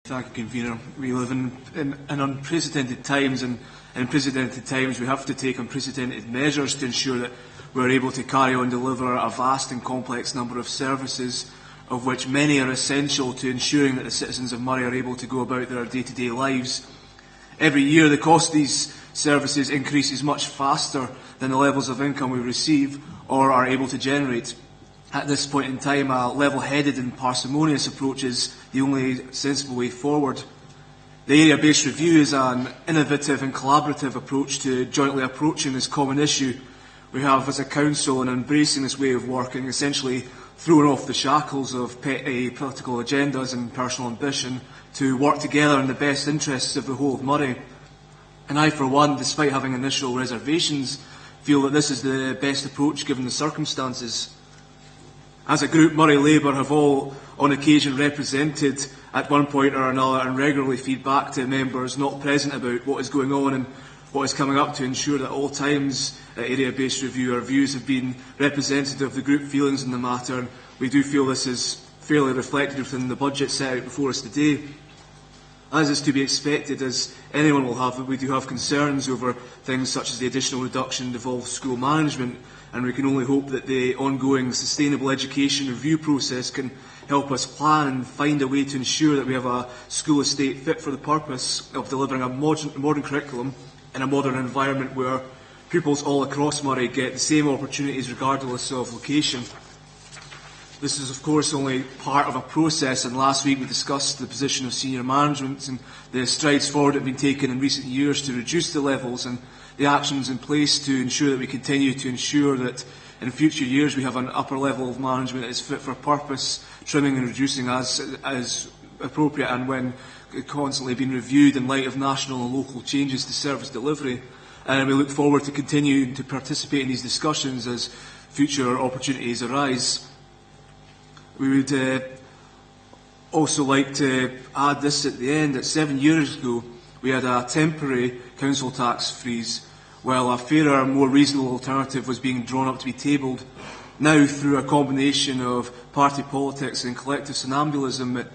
Thank you, Convener. We live in unprecedented times, and in unprecedented times we have to take unprecedented measures to ensure that we're able to carry on deliver a vast and complex number of services, of which many are essential to ensuring that the citizens of Moray are able to go about their day-to-day lives. Every year the cost of these services increases much faster than the levels of income we receive or are able to generate. At this point in time, a level-headed and parsimonious approach is the only sensible way forward. The area-based review is an innovative and collaborative approach to jointly approaching this common issue. We have, as a council, in embracing this way of working, essentially thrown off the shackles of petty political agendas and personal ambition to work together in the best interests of the whole of Moray. And I, for one, despite having initial reservations, feel that this is the best approach given the circumstances. As a group, Moray Labour have all, on occasion, represented at one point or another and regularly feed back to members not present about what is going on and what is coming up to ensure that at all times at area-based review our views have been representative of the group feelings in the matter, and we do feel this is fairly reflected within the budget set out before us today. As is to be expected, as anyone will have, we do have concerns over things such as the additional reduction in devolved school management, and we can only hope that the ongoing sustainable education review process can help us plan and find a way to ensure that we have a school estate fit for the purpose of delivering a modern curriculum in a modern environment where pupils all across Moray get the same opportunities regardless of location. This is, of course, only part of a process, and last week we discussed the position of senior management and the strides forward that have been taken in recent years to reduce the levels and the actions in place to ensure that we continue to ensure that in future years we have an upper level of management that is fit for purpose, trimming and reducing as appropriate and when constantly being reviewed in light of national and local changes to service delivery. And we look forward to continuing to participate in these discussions as future opportunities arise. We would also like to add this at the end, that 7 years ago we had a temporary council tax freeze, while a fairer, more reasonable alternative was being drawn up to be tabled. Now, through a combination of party politics and collective somnambulism at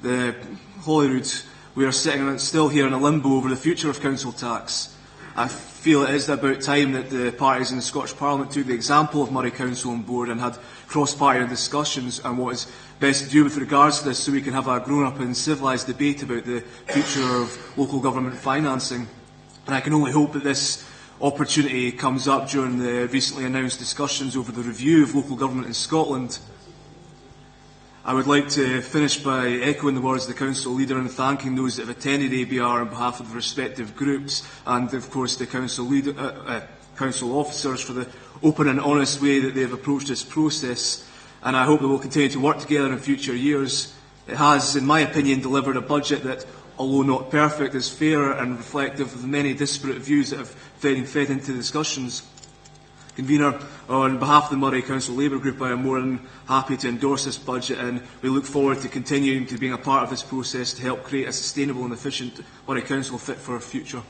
the Holyrood, we are sitting still here in a limbo over the future of council tax. I feel it is about time that the parties in the Scottish Parliament took the example of Moray Council on board and had cross-party discussions on what is best to do with regards to this, so we can have a grown-up and civilised debate about the future of local government financing. And I can only hope that this opportunity comes up during the recently announced discussions over the review of local government in Scotland. I would like to finish by echoing the words of the Council Leader and thanking those that have attended ABR on behalf of the respective groups and, of course, the Council officers for the open and honest way that they have approached this process. And I hope that we will continue to work together in future years. It has, in my opinion, delivered a budget that, although not perfect, is fair and reflective of the many disparate views that have been fed into the discussions. Convener, on behalf of the Moray Council Labour Group, I am more than happy to endorse this budget, and we look forward to continuing to being a part of this process to help create a sustainable and efficient Moray Council fit for our future.